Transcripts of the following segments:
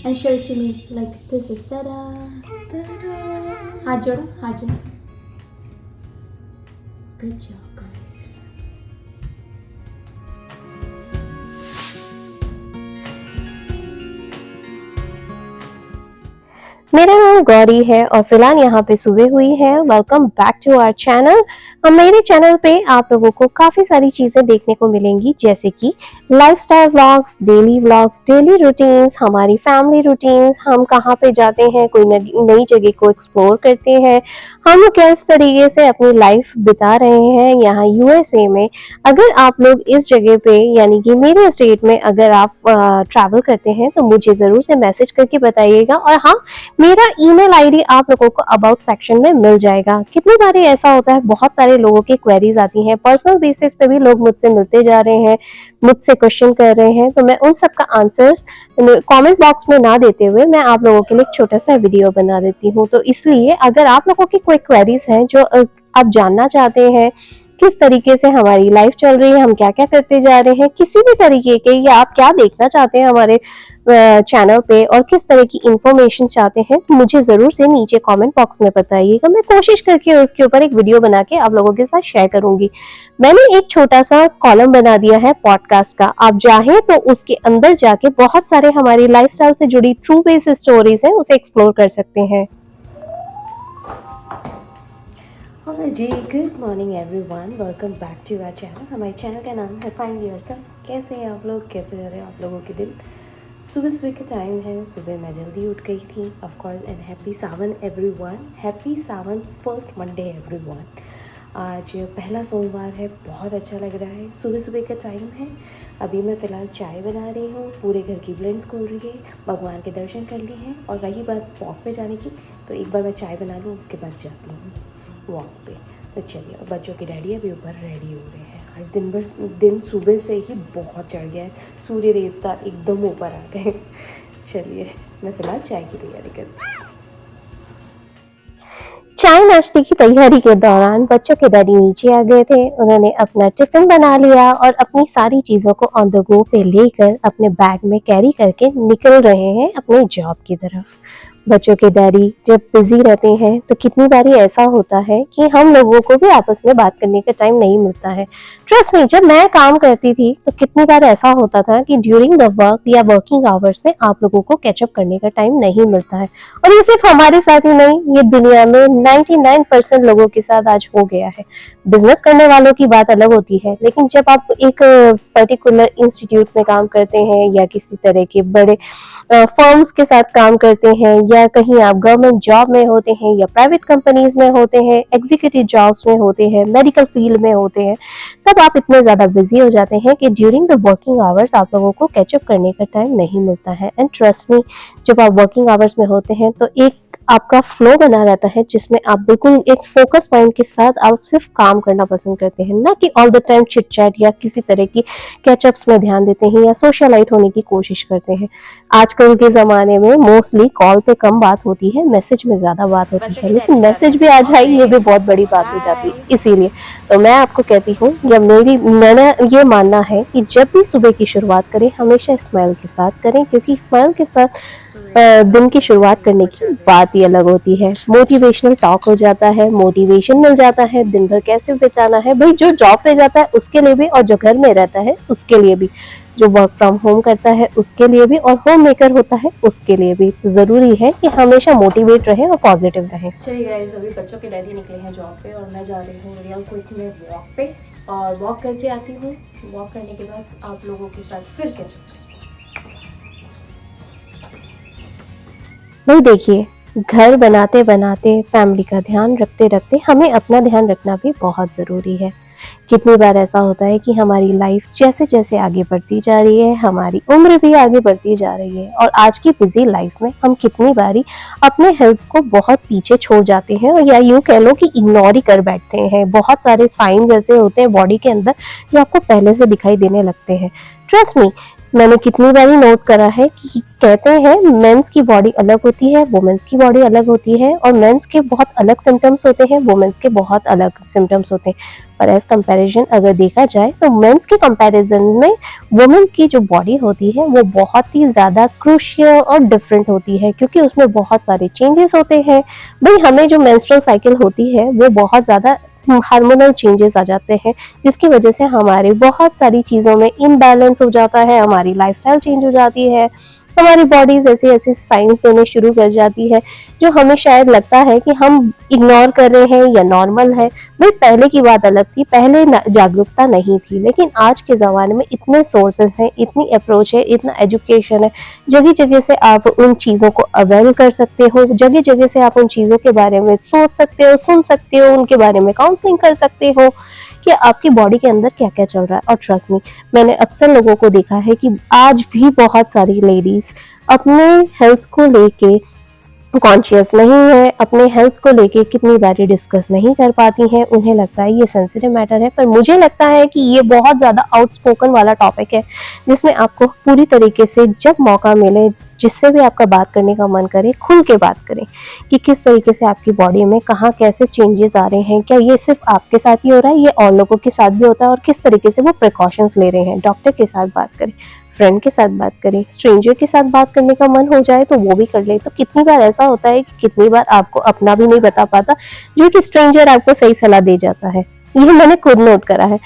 and show it to me like this is ta-da. हाथ जोड़ो, हाथ जोड़ो. Good job guys. मेरा नाम गौरी है और फिलहाल यहाँ पे सुबह हुई है। Welcome back to our channel. मेरे चैनल पे आप लोगों को काफ़ी सारी चीज़ें देखने को मिलेंगी, जैसे कि लाइफस्टाइल व्लॉग्स, डेली रूटीन्स, हमारी फैमिली रूटीन्स, हम कहाँ पे जाते हैं, कोई नई जगह को एक्सप्लोर करते हैं, हम किस तरीके से अपनी लाइफ बिता रहे हैं यहाँ यूएसए में। अगर आप लोग इस जगह पे यानी कि मेरे स्टेट में अगर आप ट्रैवल करते हैं तो मुझे ज़रूर से मैसेज करके बताइएगा। और हाँ, मेरा ईमेल आईडी आप लोगों को अबाउट सेक्शन में मिल जाएगा। कितनी बारी ऐसा होता है, बहुत सारे लोगों की क्वेरीज आती हैं, पर्सनल बेसिस पे भी लोग मुझसे मिलते जा रहे हैं, मुझसे क्वेश्चन कर रहे हैं, तो मैं उन सब का आंसर्स कमेंट बॉक्स में ना देते हुए मैं आप लोगों के लिए एक छोटा सा वीडियो बना देती हूँ। तो इसलिए अगर आप लोगों की कोई क्वेरीज हैं जो आप जानना चाहते हैं, किस तरीके से हमारी लाइफ चल रही है, हम क्या क्या करते जा रहे हैं, किसी भी तरीके के, या आप क्या देखना चाहते हैं हमारे चैनल पे और किस तरह की इंफॉर्मेशन चाहते हैं, तो मुझे ज़रूर से नीचे कमेंट बॉक्स में बताइएगा। मैं कोशिश करके उसके ऊपर एक वीडियो बना के आप लोगों के साथ शेयर करूंगी। मैंने एक छोटा सा कॉलम बना दिया है पॉडकास्ट का, आप चाहें तो उसके अंदर जाके बहुत सारे हमारी लाइफस्टाइल से जुड़ी ट्रू बेस स्टोरीज हैं, उसे एक्सप्लोर कर सकते हैं। हेलो जी, good morning everyone, welcome back to our channel. हमारे चैनल का नाम है फाइंड योरसेल्फ। कैसे हैं आप लोग, कैसे जा रहे हैं आप लोगों के दिन? सुबह सुबह का टाइम है, सुबह मैं जल्दी उठ गई थी of course. And happy Sawan everyone, happy Sawan, first Monday everyone. आज पहला सोमवार है, बहुत अच्छा लग रहा है। सुबह सुबह का टाइम है। अभी मैं फ़िलहाल चाय बना रही हूँ, पूरे घर की ब्लेंड्स खोल रही है, भगवान के दर्शन कर लिए हैं। और रही बात वॉक पे जाने की, तो एक बार मैं चाय बना लूँ, उसके बाद जाती हूँ वॉक पे। तो चलिए, और बच्चों के डैडी अभी ऊपर रेडी हो रहे हैं। आज दिन सुबह से ही बहुत चढ़ गया है, सूर्य देवता एकदम ऊपर आ गए। चलिए, मैं फ़िलहाल चाय की तैयारी करती हूँ। चाय नाश्ते की तैयारी के दौरान बच्चों के डैडी नीचे आ गए थे। उन्होंने अपना टिफिन बना लिया और अपनी सारी चीज़ों को ऑन द गो पे लेकर अपने बैग में कैरी करके निकल रहे हैं अपने जॉब की तरफ। बच्चों के डैडी जब बिजी रहते हैं तो कितनी बारी ऐसा होता है कि हम लोगों को भी आपस में बात करने का टाइम नहीं मिलता है। ट्रस्ट मी, जब मैं काम करती थी तो कितनी बार ऐसा होता था कि ड्यूरिंग द वर्क या वर्किंग आवर्स में आप लोगों को कैचअप करने का टाइम नहीं मिलता है। और ये सिर्फ हमारे साथ ही नहीं, ये दुनिया में 99% लोगों के साथ आज हो गया है। बिजनेस करने वालों की बात अलग होती है, लेकिन जब आप एक पर्टिकुलर इंस्टीट्यूट में काम करते हैं या किसी तरह के बड़े फर्म्स के साथ काम करते हैं, या कहीं आप गवर्नमेंट जॉब में होते हैं या प्राइवेट कंपनीज में होते हैं, एग्जीक्यूटिव जॉब्स में होते हैं, मेडिकल फील्ड में होते हैं, तब आप इतने ज़्यादा बिजी हो जाते हैं कि ड्यूरिंग द वर्किंग आवर्स आप लोगों को कैचअप करने का टाइम नहीं मिलता है। एंड ट्रस्ट मी, जब आप वर्किंग आवर्स में होते हैं तो एक आपका फ्लो बना रहता है जिसमें आप बिल्कुल एक फोकस माइंड के साथ आप सिर्फ काम करना पसंद करते हैं, ना कि all the time chit chat या किसी तरह की कैचअप्स में ध्यान देते हैं या सोशलाइट होने की कोशिश करते हैं। आजकल के ज़माने में मोस्टली कॉल पे कम बात होती है, मैसेज में ज़्यादा बात होती है, लेकिन मैसेज भी आ जाए ये भी बहुत बड़ी बात हो जाती है। इसीलिए तो मैं आपको कहती हूँ, या मैंने ये मानना है कि जब भी सुबह की शुरुआत करें हमेशा स्माइल के साथ करें, क्योंकि स्माइल के साथ दिन की शुरुआत करने की बात ही अलग होती है। मोटिवेशनल टॉक हो जाता है, मोटिवेशन मिल जाता है, दिन भर कैसे बिताना है। भाई, जो जॉब पे जाता है उसके लिए भी और जो घर में रहता है उसके लिए भी, जो वर्क फ्रॉम होम करता है उसके लिए भी और होम मेकर होता है उसके लिए भी। तो ज़रूरी है कि हमेशा मोटिवेट रहे और पॉजिटिव रहे। चलिए गाइस, अभी बच्चों के डैडी निकले हैं जॉब पे और मैं जा रही हूँ रियल क्विक में वॉक पे, और वॉक करके आती हूँ। वॉक करने के बाद आप लोगों के साथ फिर कैचअप। नहीं, देखिए, घर बनाते बनाते, फैमिली का ध्यान रखते रखते हमें अपना ध्यान रखना भी बहुत ज़रूरी है। कितनी बार ऐसा होता है कि हमारी लाइफ जैसे जैसे आगे बढ़ती जा रही है, हमारी उम्र भी आगे बढ़ती जा रही है, और आज की बिजी लाइफ में हम कितनी बारी अपने हेल्थ को बहुत पीछे छोड़ जाते हैं, और या यूँ कह लो कि इग्नोर ही कर बैठते हैं। बहुत सारे साइंस ऐसे होते हैं बॉडी के अंदर जो आपको पहले से दिखाई देने लगते हैं। ट्रस्ट मी, मैंने कितनी बारी नोट करा है कि कहते हैं मेंस की बॉडी अलग होती है, वुमेन्स की बॉडी अलग होती है, और मेंस के बहुत अलग सिम्टम्स होते हैं, वुमेन्स के बहुत अलग सिम्टम्स होते हैं। पर एज कंपैरिजन अगर देखा जाए तो मेंस के कंपैरिजन में वुमेन की जो बॉडी होती है वो बहुत ही ज़्यादा क्रूशियल और डिफरेंट होती है, क्योंकि उसमें बहुत सारे चेंजेस होते हैं। भाई हमें जो मेंस्ट्रुअल साइकिल होती है वो बहुत ज़्यादा हार्मोनल चेंजेस आ जाते हैं, जिसकी वजह से हमारी बहुत सारी चीज़ों में इम्बैलेंस हो जाता है, हमारी लाइफस्टाइल चेंज हो जाती है, हमारी बॉडीज ऐसे ऐसे साइंस देने शुरू कर जाती है जो हमें शायद लगता है कि हम इग्नोर कर रहे हैं या नॉर्मल है। भाई पहले की बात अलग थी, पहले जागरूकता नहीं थी, लेकिन आज के ज़माने में इतने सोर्सेज हैं, इतनी अप्रोच है, इतना एजुकेशन है, जगह जगह से आप उन चीज़ों को अवेल कर सकते हो, जगह जगह से आप उन चीज़ों के बारे में सोच सकते हो, सुन सकते हो, उनके बारे में काउंसलिंग कर सकते हो कि आपकी बॉडी के अंदर क्या क्या चल रहा है। और ट्रस्ट मी, मैंने अक्सर लोगों को देखा है कि आज भी बहुत सारी लेडीज अपने हेल्थ को लेके कॉन्शियस नहीं है, अपने हेल्थ को लेके कितनी बारी डिस्कस नहीं कर पाती हैं, उन्हें लगता है ये सेंसिटिव मैटर है। पर मुझे लगता है कि ये बहुत ज़्यादा आउटस्पोकन वाला टॉपिक है, जिसमें आपको पूरी तरीके से जब मौका मिले, जिससे भी आपका बात करने का मन करे, खुल के बात करें कि किस तरीके से आपकी बॉडी में कहाँ कैसे चेंजेस आ रहे हैं, क्या ये सिर्फ आपके साथ ही हो रहा है, ये और लोगों के साथ भी होता है, और किस तरीके से वो प्रिकॉशंस ले रहे हैं। डॉक्टर के साथ बात करें, फ्रेंड के साथ बात करें, स्ट्रेंजर के साथ बात करने का मन हो जाए तो वो भी कर ले। तो कितनी बार ऐसा होता है कि कितनी बार आपको अपना भी नहीं बता पाता, जो कि स्ट्रेंजर आपको सही सलाह दे जाता है। ये मैंने खुद नोट करा है।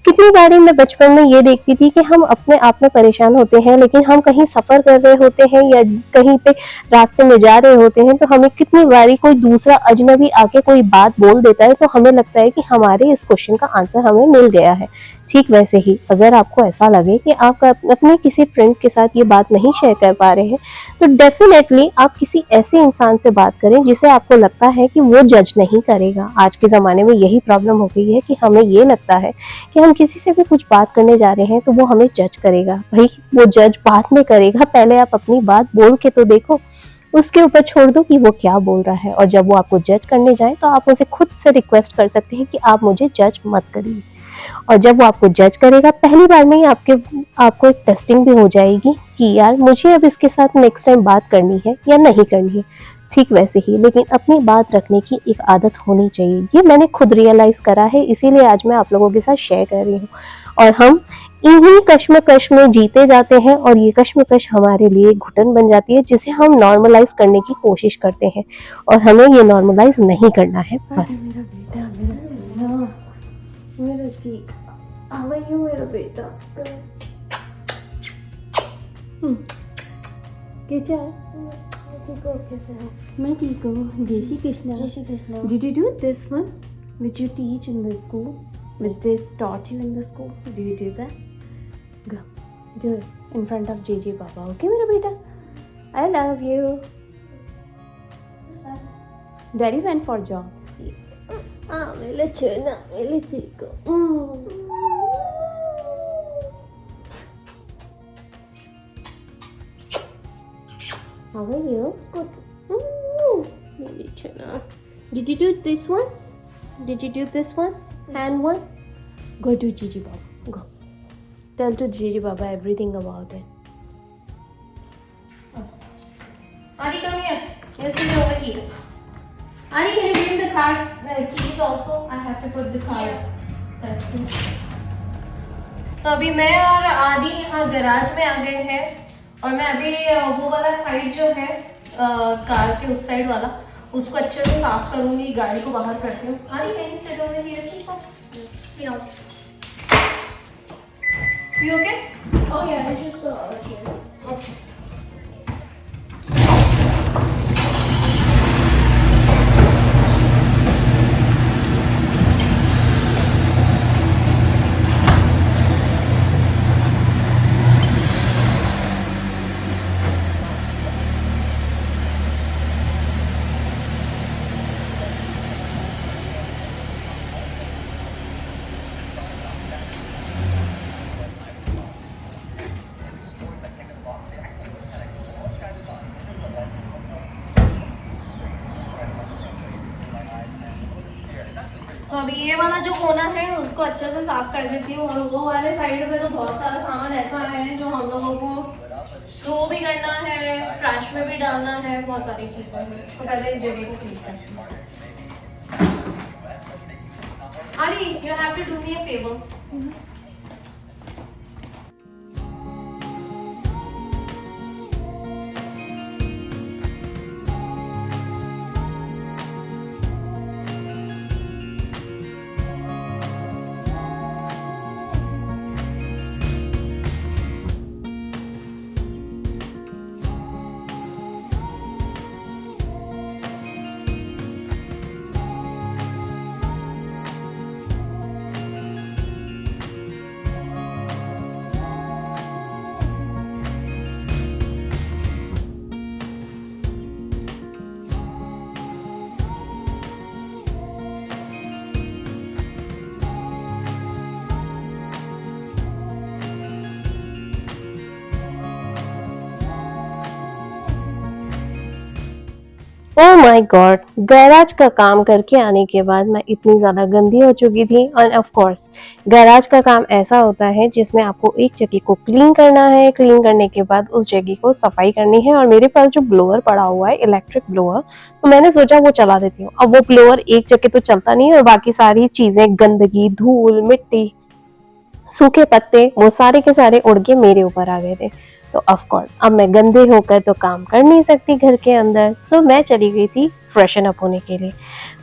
कितनी बारी मैं बचपन में ये देखती थी कि हम अपने आप में परेशान होते हैं, लेकिन हम कहीं सफ़र कर रहे होते हैं या कहीं पे रास्ते में जा रहे होते हैं, तो हमें कितनी बारी कोई दूसरा अजनबी आके कोई बात बोल देता है, तो हमें लगता है कि हमारे इस क्वेश्चन का आंसर हमें मिल गया है। ठीक वैसे ही अगर आपको ऐसा लगे कि आप अपने किसी फ्रेंड के साथ ये बात नहीं शेयर कर पा रहे हैं, तो डेफिनेटली आप किसी ऐसे इंसान से बात करें जिसे आपको लगता है कि वो जज नहीं करेगा। आज के ज़माने में यही प्रॉब्लम हो गई है कि हमें ये लगता है कि हम किसी से भी कुछ बात करने जा रहे हैं तो वो हमें जज करेगा। भाई वो जज बाद में करेगा, पहले आप अपनी बात बोल के तो देखो, उसके ऊपर छोड़ दो कि वो क्या बोल रहा है। और जब वो आपको जज करने जाए तो आप उनसे खुद से रिक्वेस्ट कर सकते हैं कि आप मुझे जज मत करिए। और जब वो आपको जज करेगा, पहली बार में ही आपको एक टेस्टिंग भी हो जाएगी कि यार मुझे अब इसके साथ नेक्स्ट टाइम बात करनी है या नहीं करनी है। ठीक वैसे ही लेकिन अपनी बात रखने की एक आदत होनी चाहिए, ये मैंने खुद रियलाइज़ करा है, इसीलिए आज मैं आप लोगों के साथ शेयर कर रही हूँ। और हम इन्हीं कश्मकश में जीते जाते हैं, और ये कश्मकश हमारे लिए घुटन बन जाती है, जिसे हम नॉर्मलाइज करने की कोशिश करते हैं, और हमें ये नॉर्मलाइज नहीं करना है। बस मेरा बेटा, मेरा चीना, मेरा चीक, आ गई हूँ मेरा बेटा। कैसा है? मैं ठीक हूँ। जय श्री कृष्णा। जय Shri Krishna. Did you do this one which you teach in the school? Which they taught you in the school? Do you do that? Go. Do it in front of JJ Baba. Okay, मेरा बेटा? I love you. Daddy went for job. मेरा चना, मेरा Chico. How are you? Good. Baby Chana. Did you do this one? Did you do this one? Hand one? Go to Gigi Baba. Go. Tell to Gigi Baba everything about it. Ari, come here. You sit over here. Ari, can you bring the card, keys also? I have to put the card. तो अभी मैं और आदि यहाँ garage में आ गए हैं, और मैं अभी वो वाला साइड जो है कार के उस साइड वाला, उसको अच्छे से साफ करूंगी, गाड़ी को बाहर करती हूँ। आदि कहीं से तो मैं ये You okay? Oh yeah, it's just okay. तो अभी ये वाला जो कोना है उसको अच्छे से साफ कर देती हूँ, और वो वाले साइड पे तो बहुत सारा सामान ऐसा है जो हम लोगों को थ्रो भी करना है, ट्रैश में भी डालना है, बहुत सारी चीजें हैं। तो पहले इस जगह को क्लीन करती हूँ। Ali, you have to do me a favor. Oh my God, garage का काम करके आने के बाद मैं इतनी ज़्यादा गंदी हो चुकी थी। और ऑफ कोर्स गैराज का काम ऐसा होता है जिसमें आपको एक जगह को क्लीन करना है, क्लीन करने के बाद उस जगह को सफाई करनी है। और मेरे पास जो ब्लोअर पड़ा हुआ है, इलेक्ट्रिक ब्लोअर, तो मैंने सोचा वो चला देती हूँ। अब वो ब्लोअर एक जगह तो चलता नहीं है, और बाकी सारी चीज़ें, गंदगी, धूल, मिट्टी, सूखे पत्ते, वो सारे के सारे उड़ के मेरे ऊपर आ गए थे। तो ऑफ कोर्स अब मैं गंदे होकर तो काम कर नहीं सकती घर के अंदर, तो मैं चली गई थी फ्रेशन अप होने के लिए।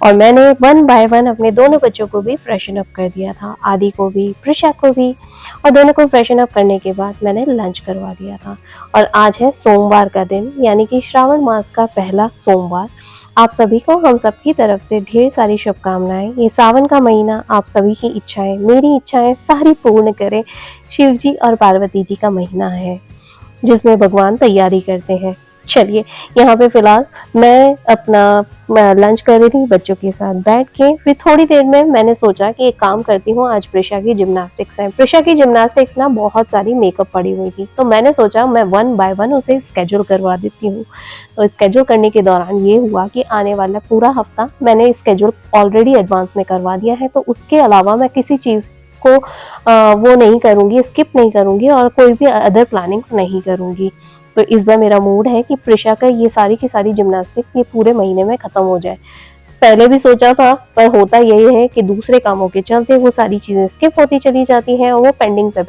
और मैंने 1 बाय 1 अपने दोनों बच्चों को भी फ्रेशन अप कर दिया था, आदि को भी, प्रिशा को भी। और दोनों को फ्रेशन अप करने के बाद मैंने लंच करवा दिया था। और आज है सोमवार का दिन, यानी कि श्रावण मास का पहला सोमवार। आप सभी को हम सबकी तरफ से ढेर सारी शुभकामनाएं। ये सावन का महीना आप सभी की इच्छाएं, मेरी इच्छाएं सारी पूर्ण करे। शिव जी और पार्वती जी का महीना है जिसमें भगवान तैयारी करते हैं। चलिए, यहाँ पे फिलहाल मैं अपना लंच कर रही थी बच्चों के साथ बैठ के। फिर थोड़ी देर में मैंने सोचा कि एक काम करती हूँ, आज प्रिशा की जिम्नास्टिक्स है। प्रिशा की जिम्नास्टिक्स ना बहुत सारी मेकअप पड़ी हुई थी, तो मैंने सोचा मैं 1 बाय 1 उसे स्केड्यूल करवा देती हूँ। तो स्केड्यूल करने के दौरान ये हुआ कि आने वाला पूरा हफ्ता मैंने स्केड्यूल ऑलरेडी एडवांस में करवा दिया है, तो उसके अलावा मैं किसी चीज़ को वो नहीं करूँगी, स्किप नहीं करूँगी और कोई भी अदर प्लानिंग्स नहीं करूँगी। तो इस बार मेरा मूड है कि प्रिशा का ये सारी की सारी जिम्नास्टिक्स ये पूरे महीने में ख़त्म हो जाए। पहले भी सोचा था, पर होता यही है कि दूसरे कामों के चलते वो सारी चीज़ें स्किप होती चली जाती हैं, और वो पेंडिंग पे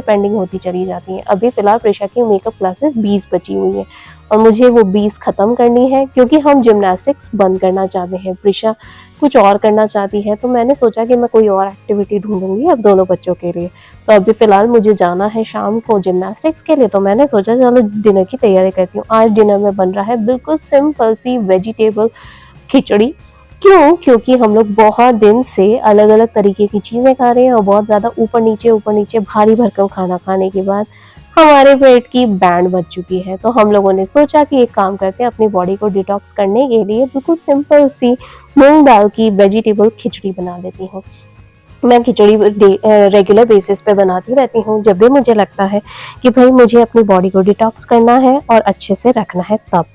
पेंडिंग होती चली जाती हैं। अभी फ़िलहाल प्रिशा की मेकअप क्लासेस 20 बची हुई हैं, और मुझे वो 20 ख़त्म करनी है, क्योंकि हम जिम्नास्टिक्स बंद करना चाहते हैं। प्रिशा कुछ और करना चाहती है, तो मैंने सोचा कि मैं कोई और एक्टिविटी ढूंढूंगी अब दोनों बच्चों के लिए। तो अभी फ़िलहाल मुझे जाना है शाम को जिम्नास्टिक्स के लिए, तो मैंने सोचा चलो डिनर की तैयारी करती हूँ। आज डिनर में बन रहा है बिल्कुल सिंपल सी वेजिटेबल खिचड़ी। क्यों? क्योंकि हम लोग बहुत दिन से अलग अलग तरीके की चीज़ें खा रहे हैं, और बहुत ज़्यादा ऊपर नीचे भारी भरकम खाना खाने के बाद हमारे पेट की बैंड बज चुकी है। तो हम लोगों ने सोचा कि एक काम करते हैं, अपनी बॉडी को डिटॉक्स करने के लिए बिल्कुल सिंपल सी मूंग दाल की वेजिटेबल खिचड़ी बना लेती हूँ। मैं खिचड़ी रेगुलर बेसिस पे बनाती रहती हूँ, जब भी मुझे लगता है कि भाई मुझे अपनी बॉडी को डिटॉक्स करना है और अच्छे से रखना है तब।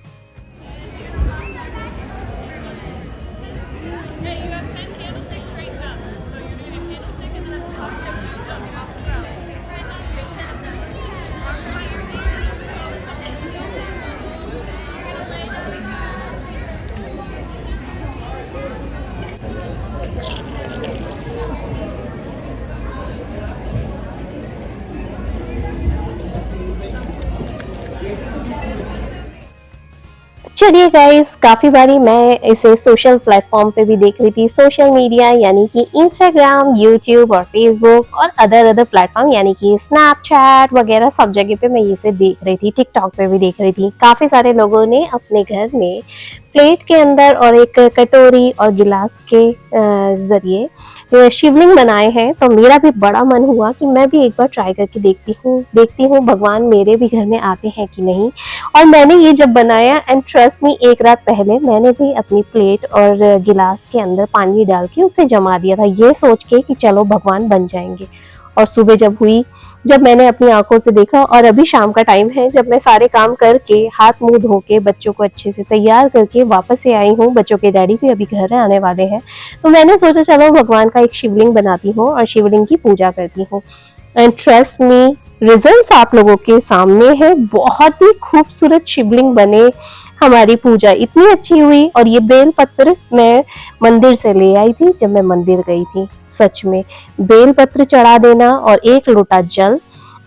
चलिए गाइस, काफ़ी बारी मैं इसे सोशल प्लेटफॉर्म पे भी देख रही थी। सोशल मीडिया यानी कि इंस्टाग्राम, यूट्यूब और फेसबुक और अदर प्लेटफॉर्म यानी कि स्नैपचैट वगैरह सब जगह पे मैं इसे देख रही थी। टिकटॉक पे भी देख रही थी। काफ़ी सारे लोगों ने अपने घर में प्लेट के अंदर और एक कटोरी और गिलास के ज़रिए शिवलिंग बनाए हैं। तो मेरा भी बड़ा मन हुआ कि मैं भी एक बार ट्राई करके देखती हूँ भगवान मेरे भी घर में आते हैं कि नहीं। और मैंने ये जब बनाया, एंड ट्रस्ट मी, एक रात पहले मैंने भी अपनी प्लेट और गिलास के अंदर पानी डाल के उसे जमा दिया था, ये सोच के कि चलो भगवान बन जाएंगे। और सुबह जब हुई जब मैंने अपनी आंखों से देखा। और अभी शाम का टाइम है, जब मैं सारे काम करके हाथ मुंह धो के बच्चों को अच्छे से तैयार करके वापस से आई हूँ। बच्चों के डैडी भी अभी घर आने वाले हैं, तो मैंने सोचा चलो भगवान का एक शिवलिंग बनाती हूँ और शिवलिंग की पूजा करती हूँ। एंड ट्रस्ट मी, रिजल्ट्स आप लोगों के सामने है। बहुत ही खूबसूरत शिवलिंग बने, हमारी पूजा इतनी अच्छी हुई। और ये बेल पत्र मैं मंदिर से ले आई थी जब मैं मंदिर गई थी। सच में बेल पत्र चढ़ा देना और 1 लोटा जल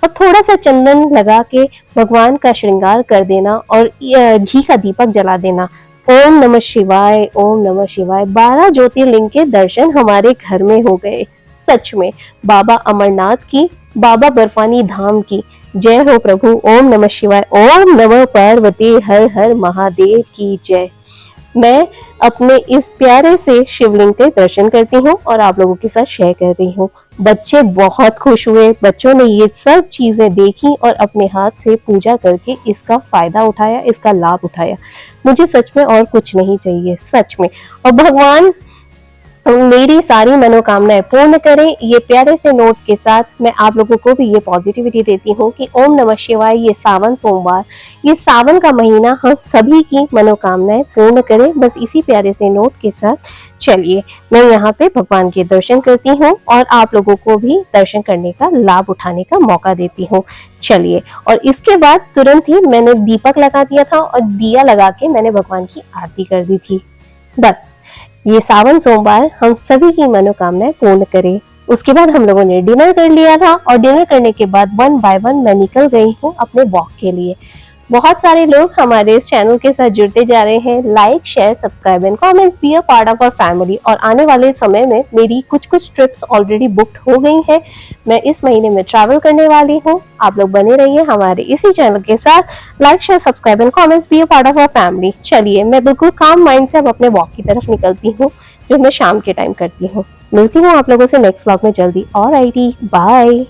और थोड़ा सा चंदन लगा के भगवान का श्रृंगार कर देना और घी का दीपक जला देना। ओम नमः शिवाय, ओम नमः शिवाय। 12 ज्योतिर्लिंग के दर्शन हमारे घर में हो गए। सच में बाबा अमरनाथ की, बाबा बर्फानी धाम की जय हो प्रभु। ओम नमः शिवाय, ओम नमः पार्वती, हर हर महादेव की जय। मैं अपने इस प्यारे से शिवलिंग के दर्शन करती हूँ और आप लोगों के साथ शेयर कर रही हूँ। बच्चे बहुत खुश हुए, बच्चों ने ये सब चीजें देखी और अपने हाथ से पूजा करके इसका फायदा उठाया, इसका लाभ उठाया। मुझे सच में और कुछ नहीं चाहिए, सच में। और भगवान मेरी सारी मनोकामनाएं पूर्ण करें। ये प्यारे से नोट के साथ मैं आप लोगों को भी ये पॉजिटिविटी देती हूँ कि ओम नमः शिवाय। ये सावन सोमवार, ये सावन का महीना हम सभी की मनोकामनाएं पूर्ण करें। बस इसी प्यारे से नोट के साथ चलिए मैं यहाँ पे भगवान के दर्शन करती हूँ और आप लोगों को भी दर्शन करने का लाभ उठाने का मौका देती हूँ। चलिए, और इसके बाद तुरंत ही मैंने दीपक लगा दिया था और दिया लगा के मैंने भगवान की आरती कर दी थी। बस ये सावन सोमवार हम सभी की मनोकामनाएं पूर्ण करें। उसके बाद हम लोगों ने डिनर कर लिया था और डिनर करने के बाद 1 बाय 1 मैं निकल गई हूँ अपने वॉक के लिए। बहुत सारे लोग हमारे इस चैनल के साथ जुड़ते जा रहे हैं। Like, share, subscribe and comments, be a part of our family. और आने वाले समय में मेरी कुछ ट्रिप्स ऑलरेडी बुक्ड हो गई हैं। मैं इस महीने में ट्रैवल करने वाली हूँ। आप लोग बने रहिए हमारे इसी चैनल के साथ। Like, share, subscribe and comments, be a part of our family. चलिए, मैं बिल्कुल काम माइंड से अब अपने वॉक की तरफ निकलती हूँ, जो मैं शाम के टाइम करती हूँ। मिलती हूँ आप लोगों से नेक्स्ट व्लॉग में जल्दी। Alrighty, bye.